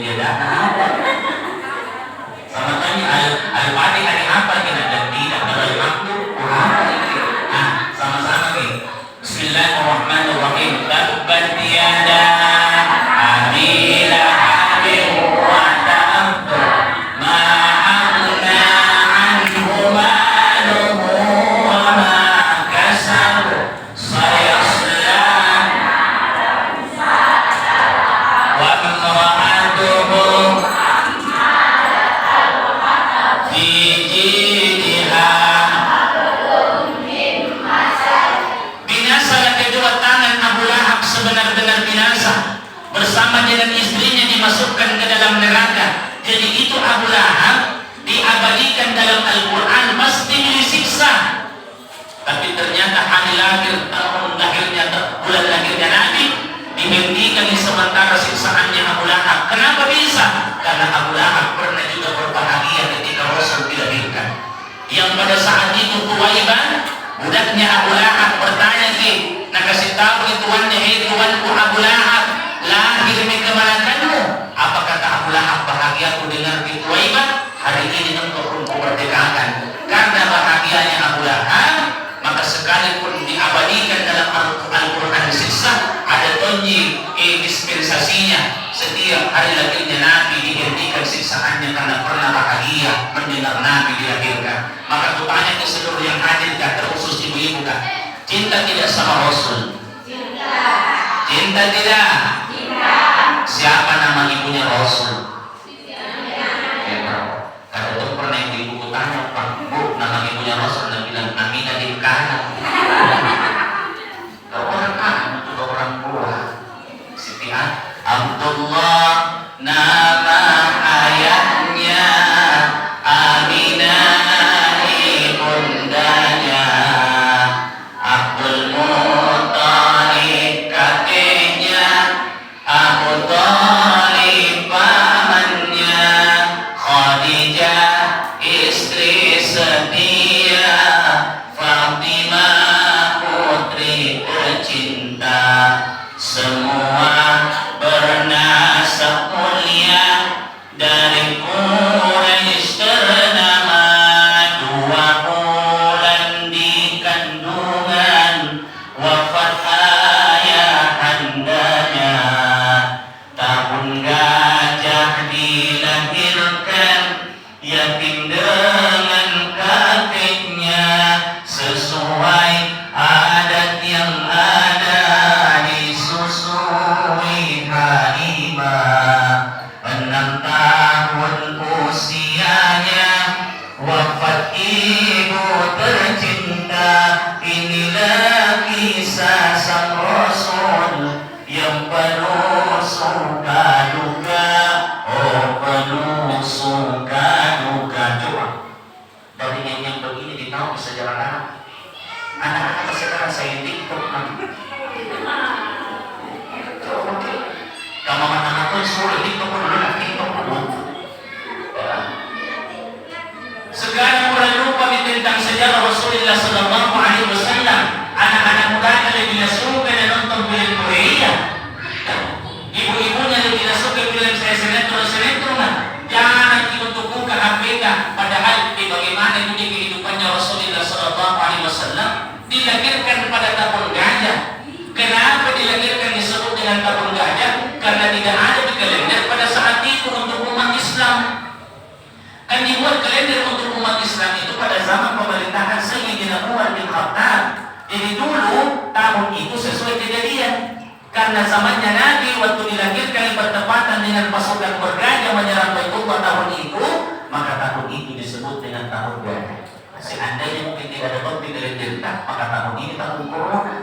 beda. Sama tadi al-fatih hari apa kita dan tidak dalam waktu nah sama-sama nih. Bismillahirrahmanirrahim. Tabbat yada abi lahabin wa tab ma aghna anhu maluhu wa ma kasab sayasla wa imra'atuhu fi jidha. Binasalah kedua tangan Abu Lahab sebenar-benar binasa, bersama dengan istrinya dimasukkan ke dalam neraka. Jadi itu Abu Lahab diabadikan dalam Al-Quran pasti disiksa. Tapi ternyata hari lahir, tahun lahirnya, bulan lahirnya Nabi dihentikan sementara siksaannya Abu Lahab. Kenapa bisa? Karena Abu Lahab pernah juga berbahagia ketika Rasul dilahirkan. Yang pada saat itu Tuwaibah, budaknya Abu Lahab, bertanya sih, nak kasih tahu tuannya, hei tuanku Abu Lahab, lahir di kemanakanmu? Apa kata Abu Lahab? Bahagia aku dengar di Tuwaibah, hari ini engkau pun memerdekakan. Karena bahagianya Abu Lahab, maka sekalipun diabadikan dalam Al-Quran siksa, ada tonji dispensasinya. Setiap hari lahirnya Nabi dihentikan siksaannya karena pernah bahagia mendengar Nabi dilahirkan. Maka kutanya ke seluruh yang hadir, terkhusus ibu-ibu, cinta tidak sama Rasul? Cinta tidak? Siapa nama ibunya Rasul? Kalau itu pernah ibu kutanya, Pak, Bu, nama ibunya Rasul, dan bilang Aminah bin Kana. Kalau orang anak juga orang tua, Siti Abdullah nama ayahnya, Aminah ibundanya, Abdul Muttalib kakeknya, Abu Thalib pamannya, Khadijah istri setia, Fatimah putri tercinta, semua bernasab mulia dari Quraisy ternama. 2 bulan di kandungan wafat ayahandanya, tahun gajah dilahirkan yatim dengan kakeknya, sesuai adat yang ada disusui Halimah. 6 tahun usianya wafat ibu tercinta. Inilah kisah sang Rasul yang penuh suka duka, oh penuh suka duka. Coba dari yang begini ditahu bisa jalan anak-anak sekarang saya TikTok kamu anak-anak pun suruh TikTok dulu. Sekarang mulai lupa tentang sejarah Rasulullah Sallallahu Alaihi Wasallam. Anak-anak mudanya lebih suka dan nonton film Korea, ibu-ibunya lebih suka film sinetron. Jangan untuk buka HP, padahal bagaimana itu kehidupannya Rasulullah Sallallahu Alaihi Wasallam. Dilahirkan pada tahun gajah. Kenapa dilahirkan disebut dengan tahun gajah? Karena tidak ada di kalender pada saat itu untuk umat Islam. Kan dibuat kalender untuk umat Islam itu pada zaman pemerintahan Sayyidina Umar bin Khattab. Jadi dulu tahun itu sesuai kejadian. Karena zamannya Nabi waktu dilahirkan bertepatan dengan pasukan bergajah menyerang Baitullah tahun itu, maka tahun itu disebut dengan tahun gajah. Seandainya mungkin tidak ada topik dari cerita, maka tahun ini tahun corona.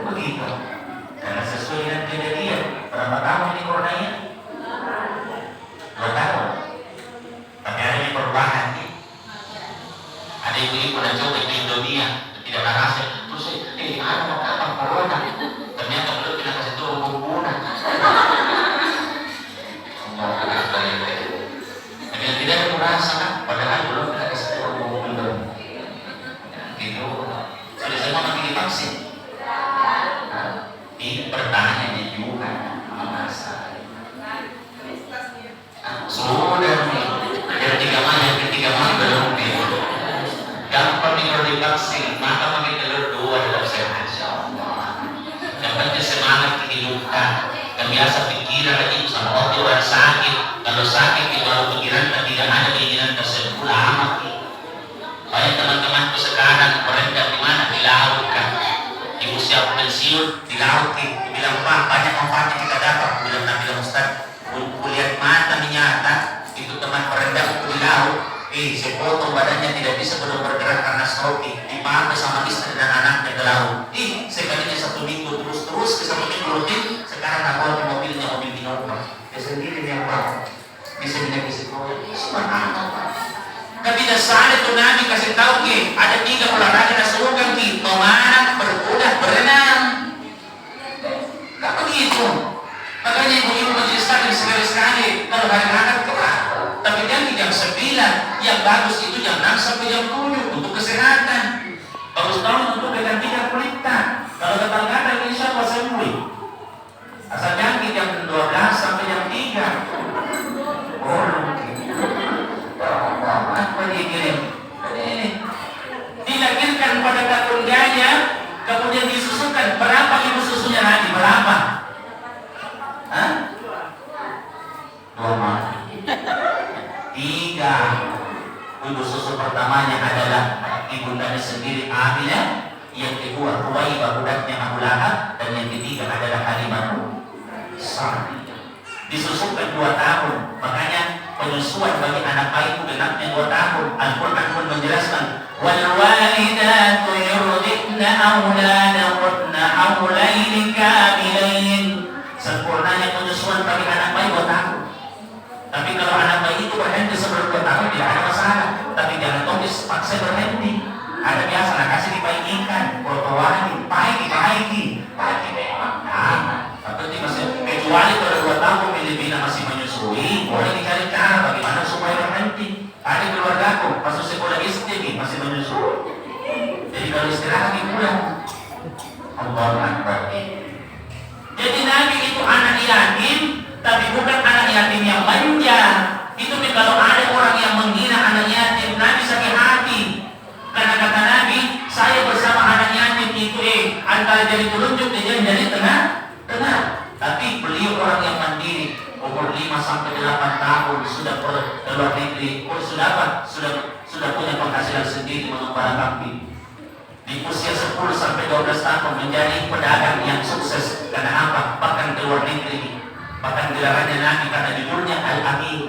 Begitu. Karena sesuai dengan kejadian. Berapa tahun ini coronanya? 2 tahun. Tapi ada yang perubahan nih. Ada ibu-ibu dan coba di Indonesia tidak rasa. Terus ada apa corona? Ternyata belum kita kasih tahu corona. Tapi yang tidak ada merasa kan, padahal belum kita kasih tahu corona. Gitu. Sudah semua nanti divaksin. Ini pertanyaannya juga. Kan biasa pikiran itu sama orang sakit. Kalau sakit itu baru pikiran dan tidak ada keinginan tersebut lama. Banyak teman-temanku sekarang berendah di mana di laut kan. Di usia pensiun di laut bilang Pak banyak manfaatnya kita dapat. Bilang Ustaz, kulihat mata nyata itu teman berendah di laut. Sepotong badannya tidak bisa belum bergerak karena stroke. Dipakai sama istri dan anaknya ke laut. Sekalinya 1 minggu terus ke 1 minggu rutin. Sekarang aku mobilnya mobil Innova. Dia sendiri yang bawa. Bisa bisa subhanallah Pak. Tapi dasar itu Nabi kasih tahu ada 3 olahraga nasukan memanah, berkuda, berenang. Gak begitu. Makanya ibu-ibu majelis taklim sekali-sekali kalau hari-hari keluar. Tapi jangan jam 9. Yang bagus itu jam 6 sampai jam 7 untuk kesehatan. Bagus tahun untuk kecantikan kulitnya. Kalau gatal-gatal insya Allah sembuh. Asal jangan jam 12 sampai jam 3. Apa dikirim? Dilahirkan pada kakundanya, kemudian disusukan. Berapa ibu susunya nanti? Berapa? Hah? 3. Ibu susu pertamanya adalah ibundanya sendiri Aminah, yang kedua Ruwaibah budaknya Abu Lahab, dan yang ketiga adalah Halimah Sa'diyah. Disusukan 2 tahun. Makanya penyusuan bagi anak bayi genapnya 2 tahun. Al-Quran pun menjelaskan wal walidatu yurdina auladahunna haulaini kamilain. Sempurnanya penyusuan bagi anak bayi 2 tahun. Tapi kalau anak bayi itu berhenti sebelum 2 tahun tidak ada masalah. Tapi jangan tulis paksa berhenti. Ada biasa lah kasih dibaikkan, protowani, baiki memang. Seperti masih kecuali kalau 2 tahun Filipina masih menyusui, boleh dicari cara bagaimana supaya berhenti. Ada keluargaku pas sekolah SD masih menyusui. Jadi kalau istirahat di pulang. Allahu Akbar. Jadi Nabi itu anak yatim, tapi bukan anak yatim yang manja. Itu kalau ada orang yang menghina anak yatim, Nabi sakit hati. Karena kata Nabi, saya bersama anak yatim itu antara jadi telunjuk dan jadi tengah. Tapi beliau orang yang mandiri, umur 5 sampai 8 tahun sudah keluar negeri, sudah punya penghasilan sendiri mengembara kambing. Di usia 10 sampai 12 tahun menjadi pedagang yang sukses. Karena apa? Bahkan keluar negeri. Bahkan gelarannya Nabi karena judulnya Al-Amin,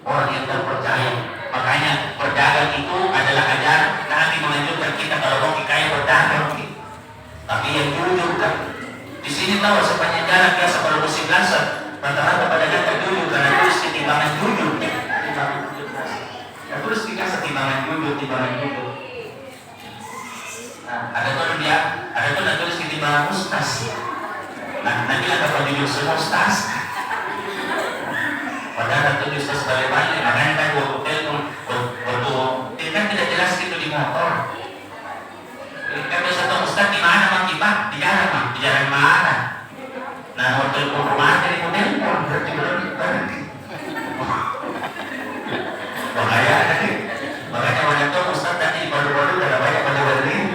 orang yang terpercaya. Makanya berdagang itu adalah ajaran. Nabi menganjurkan kita kalau mau kaya berdagang. Tapi yang jujur kan. Di sini tahu sepanjang jalan biasa kalau musim lansat rata-rata pedagang jujur karena tulis timbangan jujur. Ya tulis dikasih timbangan jujur. Nah, ada tuh tulis timbangan mustas. Nah, nanti ada kalau jujur semua mustas. Padahal tulis sebagai banyak, makanya kan waktu kan tidak jelas gitu di motor. Kan biasa tahu Ustaz di mana Mang Kipah? Di jalan mana? Nah, waktu rumah dari model berarti berarti. Makanya banyak tuh Ustaz tadi baru-baru ada banyak balik.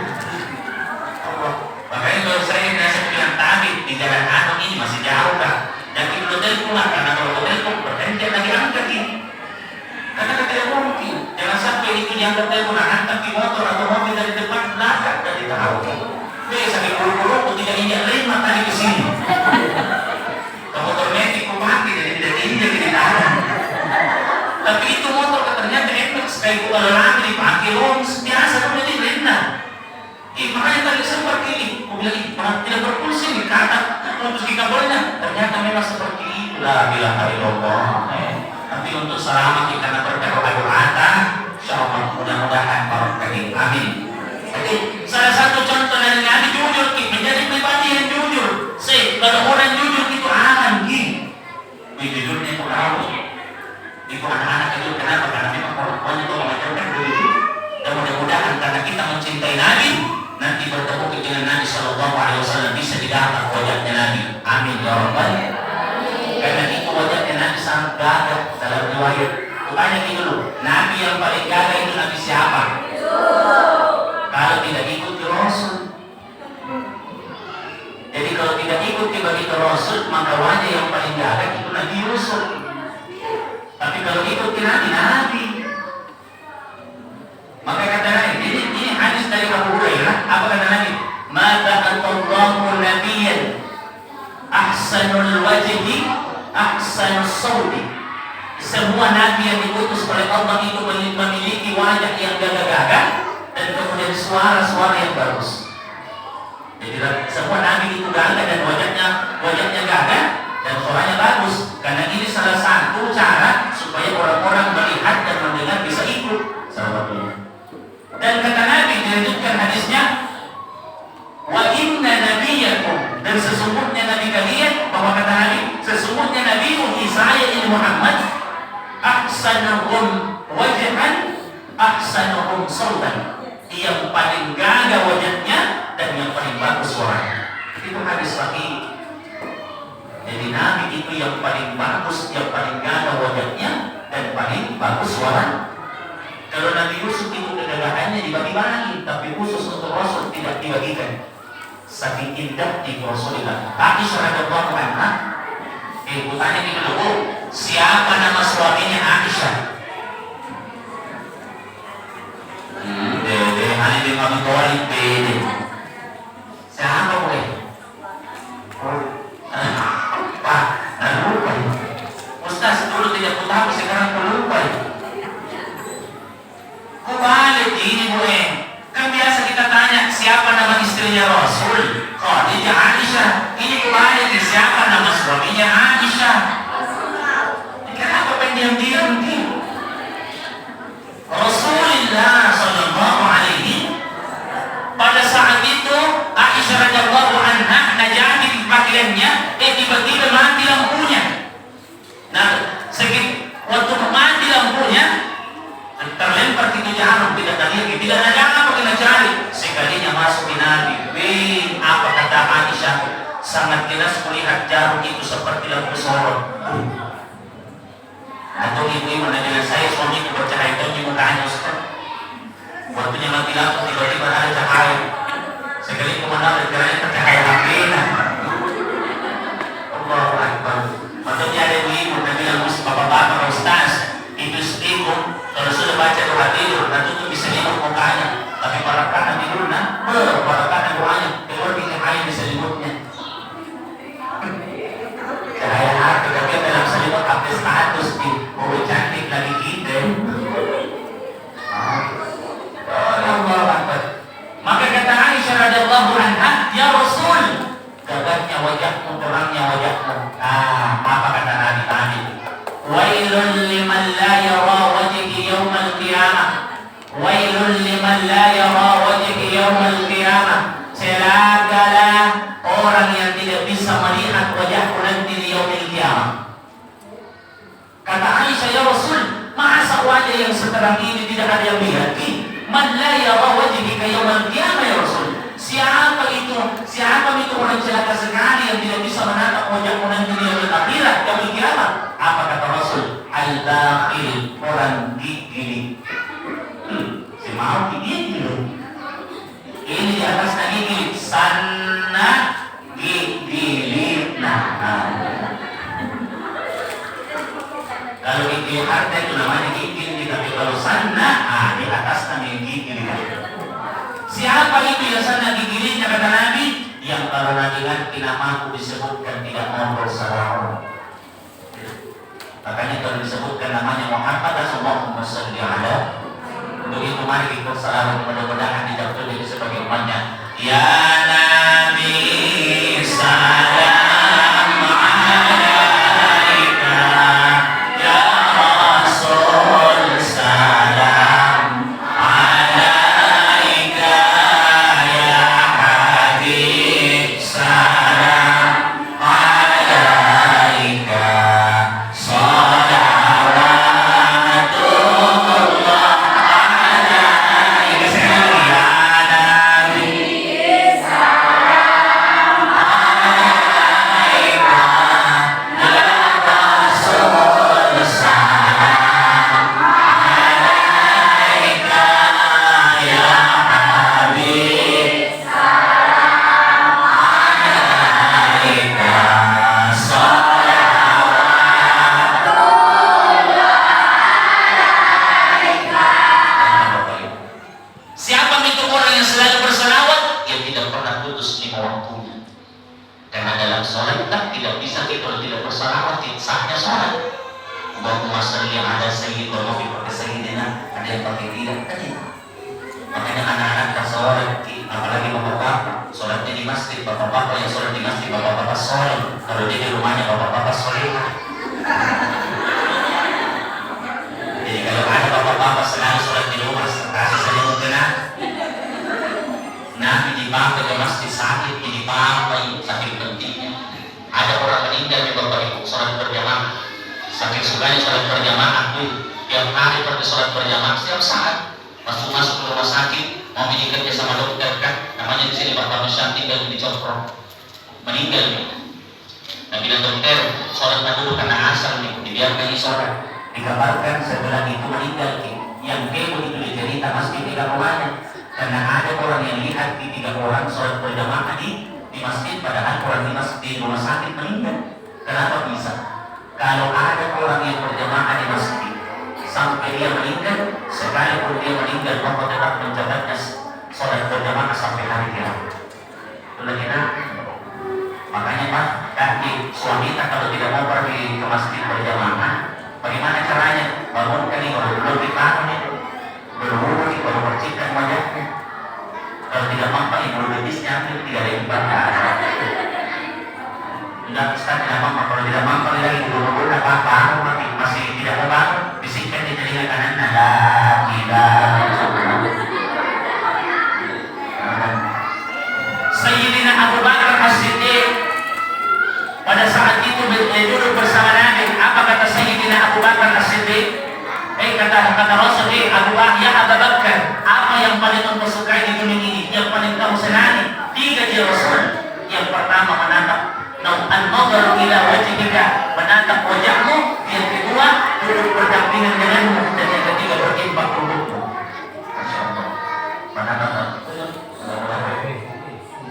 Makanya kalau saya biasa bilang tadi di jalan Anung ini masih jauh kan. Jadi hotel pulang karena kalau hotel pun berhenti lagi angkat ini. Karena tidak mungkin. Jangan sampai itu diangkat telepon angkat di motor atau mobil dari depan belakang dari tahu. Sampai buru-buru tidak injak rem tadi ke sini. Kalau motor metik mati jadi tidak injak di tangan. Tapi itu motor ternyata enak sekali kalau lagi dipakai biasa kemudian rendah. Makanya tadi seperti ini, aku bilang tidak berfungsi nih kata untuk kabelnya. Ternyata memang seperti itu. La ilaha illallah. Tapi untuk selama kita berdoa insyaallah mudah-mudahan barokah. Amin. Jadi salah satu contoh dari Nabi jujur, menjadi pribadi yang jujur. Kalau orang jujur itu aman, jujurnya itu tahu. Itu anak-anak itu kenapa? Karena memang orang itu mengajarkan jujur. Dan mudah-mudahan karena kita mencintai Nabi, nanti bertemu dengan Nabi Sallallahu Alaihi Wasallam bisa didapat wajahnya Nabi. Amin ya Rabbal. Karena itu wajahnya Nabi sangat gagah dalam riwayat. Tanya dulu, Nabi yang paling gagah itu Nabi siapa? Kalau tidak ikut Rasul. Jadi kalau tidak ikut ikut begitu Rasul, maka wajah yang paling galak itu Nabi Yusuf. Tapi kalau ikut Nabi. Maka kata Nabi, ini hadis dari Abu Hurairah. Apa kata Nabi? Mata Allahu Nabiyyan ahsanul wajhi ahsanus sawti. Semua nabi yang diutus oleh Allah itu memiliki wajah yang gagah-gagah dan kemudian suara-suara yang bagus. Jadi semua nabi itu gagah dan wajahnya gagah dan suaranya bagus. Karena ini salah satu cara supaya orang-orang melihat dan mendengar bisa ikut. Dan kata Nabi dilanjutkan hadisnya, wa inna nabiyakum, dan sesungguhnya nabi kalian, bahwa kata Nabi, sesungguhnya Nabi Isa ini Muhammad, ahsanuhum wajhan ahsanuhum sautan, yang paling gagah wajahnya dan yang paling bagus suaranya. Itu hadis sahih. Jadi Nabi itu yang paling bagus, yang paling gagah wajahnya dan paling bagus suara. Kalau Nabi Yusuf itu kegagahannya dibagi-bagi, tapi khusus untuk Rasul tidak dibagikan. Saking indah di Rasulullah. Aisyah radhiyallahu anha, ibu tanya ini dulu, siapa nama suaminya Aisyah? Dede, Ali bin Abi Thalib, Dede. Siapa boleh? Pak, lupa ya. Ustaz dulu tidak tahu, sekarang lupa ya. Kok balik ini boleh? Kan biasa kita tanya siapa nama istrinya Rasul? Khadijah, Aisyah. Ini kembali siapa nama suaminya Aisyah? Kenapa pendiam-diam gitu? Rasulullah sallallahu alaihi pada saat itu Aisyah radhiyallahu anha najati di pakaiannya, tiba-tiba mati lampunya. Nah, waktu mati lampunya terlempar ke jarum, tidak ada apa kita cari. Sekalinya masuk di Nabi. Apa kata Aisyah? Sangat jelas melihat jarum itu seperti lampu sorot. Atau ibu-ibu nanya saya, suami itu bercahaya di mukanya Ustaz. Waktunya mati lampu tiba-tiba ada cahaya. Sekali kemana berjalan tercahaya lampiran. Allahu Akbar. Waktunya ada ibu-ibu dan bilang bapak-bapak Ustaz, itu ibu kalau sudah baca doa tidur, nanti itu bisa lihat mukanya. Tapi para kanan tidurnya, para kanan doanya, keluar di cahaya di selimutnya. Cahaya hati, tapi dalam selimut update status di mobil cantik lagi kita. Allah Akbar. Maka kata Aisyah radhiyallahu anha, ya Rasul, gagahnya wajahmu, terangnya wajahmu. Apa kata Nabi tadi? Wailun liman la yara wajhi yawmal qiyamah. Wailun liman la yara wajhi yawmal qiyamah. Celakalah orang yang tidak bisa melihat wajahku nanti di yaumil qiyamah. Kata Aisyah, ya Rasul, masa wajah yang seterang ini tidak ada yang lihat? Man la yara wajhi yawmal qiyamah ya Rasul. Siapa itu orang celaka sekali yang tidak bisa menatap wajahmu nanti di yaumil akhirat, yaumil qiyamah? Apa kata Rasul? Al-bakhil, orang gigili. Si mau gigili. Ini di atas gigili. Sana gigili. Kalau gigili harta itu namanya gigili, tapi kalau sana, di atas namanya gigili. Siapa itu yang sana gigilinya kata Nabi? Yang kalau Nabi nanti namaku disebutkan tidak mau bersalah. Makanya kalau disebutkan namanya Muhammad, Allahumma shalli ala. Untuk itu mari kita salam, mudah-mudahan dijawab jadi sebagai umatnya. Ya Nabi salam alaika, ya Rasul salam alaika, ya Habib salam alaika. sahnya sholat. Allahumma sholli ala sayyid wa mufi pakai sayyidina, ada yang pakai tidak kan itu. Makanya anak-anak tak sholat, apalagi bapak-bapak sholatnya di masjid, bapak-bapak yang sholat di masjid, bapak-bapak sholat. Kalau dia di rumahnya bapak-bapak sholat. Jadi kalau ada bapak-bapak selalu sholat di rumah, kasih saja mungkin Nabi dipakai ke masjid sakit, dipakai sakit pentingnya. Ada orang meninggal di bapak ibu sholat berjamaah, saking sukanya sholat berjamaah tuh, tiap hari pergi sholat berjamaah setiap saat. Masuk ke rumah sakit, mau kerja sama dokter kan, namanya di sini bapak Nusan tinggal di Cokro, meninggal. Nah bilang dokter, sholat dulu karena asal nih, dibiarkan sholat. Dikabarkan setelah itu meninggal, yang kebo itu dicerita masjid di rumahnya. Karena ada orang yang lihat di 3 orang sholat berjamaah di masjid, padahal orang di masjid di rumah sakit meninggal. Kenapa bisa? Kalau ada orang yang berjamaah di masjid sampai dia meninggal, sekalipun dia meninggal, Allah tetap mencatatnya sholat berjamaah sampai hari kiamat. Itulah kita. Makanya Pak, kaki suami kalau tidak mau pergi ke masjid berjamaah, bagaimana caranya? Bangunkan nih orang belum dipanggil, berwudu, baru bersihkan wajahnya. Kalau tidak mampu, bulu betisnya ambil, tidak ada yang bangga. Tidak bisa, tidak mampu. Kalau tidak mampu lagi bulu apa-apa, masih tidak mau bangun, bisikkan di telinga kanan, Sayyidina Abu Bakar As-Siddiq pada saat itu duduk bersama Nabi. Apa kata Sayyidina Abu Bakar As-Siddiq? Kata Rasul, Abu Bakar, ya Abu Bakar, apa yang paling engkau sukai di dunia ini, yang paling kamu senangi? 3 dia Rasul. Yang pertama menatap an-nadharu ila wajhika, menatap wajahmu. Yang kedua duduk berdampingan denganmu, dan yang ketiga berimbang tubuhmu. Masyaallah. Menatap.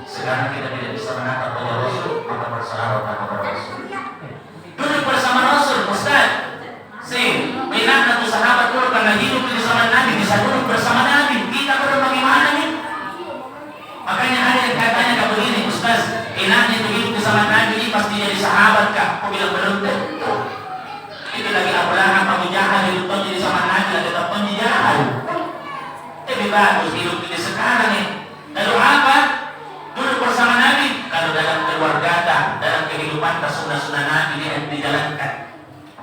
Sekarang kita tidak bisa menatap wajah Rasul, maka bersalawat kepada Rasul. Duduk bersama Rasul, Ustaz. Minat satu sahabat dulu karena hidup di zaman Nabi, bisa duduk bersama Nabi. Kita belum bagaimana nih? Makanya ada yang katanya kak begini, Ustaz, enaknya itu hidup di zaman Nabi ini pasti jadi sahabat kak. Aku bilang belum tentu. Itu lagi Abu Lahab, Abu Jahal hidup di zaman Nabi, ada tetap penjahal. Lebih bagus hidup di sekarang nih. Lalu apa? Duduk bersama Nabi. Kalau dalam keluarga, dalam kehidupan, sunnah-sunnah Nabi yang dijalankan.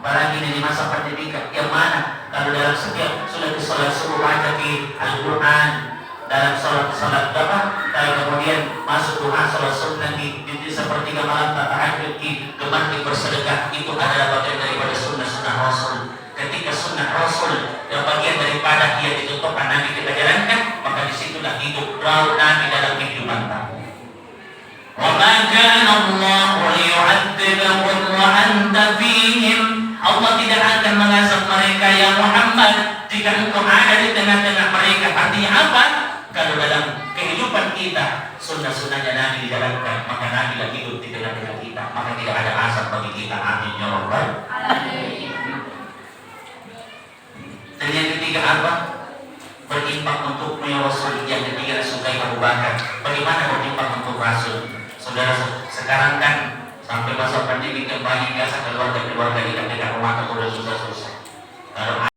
Apalagi di masa pendidikan, yang mana kalau dalam setiap sholat subuh baca di Al-Quran, dalam sholat apa, dan kemudian masuk duha sholat sunnah di sepertiga malam tahajud di gemar bersedekah, itu adalah bagian daripada sunnah Rasul. Ketika sunnah Rasul yang bagian daripada dia ditentukan Nabi kita jalankan, maka disitulah hidup Nabi dalam kehidupan kita. وَمَا كَانَ اللَّهُ لِيُعَذِّبَهُمْ وَأَنْتَ فِيهِمْ. Allah tidak akan mengazab mereka ya Muhammad jika engkau ada di tengah-tengah mereka. Artinya apa? Kalau dalam kehidupan kita sunnah-sunnahnya Nabi dijalankan, maka Nabi lagi hidup di tengah-tengah kita, maka tidak ada azab bagi kita. Amin ya Rabbal alamin. Dan yang ketiga apa? Berimbang untuk ya Rasul. Yang ketiga disukai Abu Bakar. Bagaimana berimbang untuk Rasul? Saudara, sekarang kan sampai masa pandemi banyak biasa keluarga-keluarga di dekat rumah sudah susah-susah. Kalau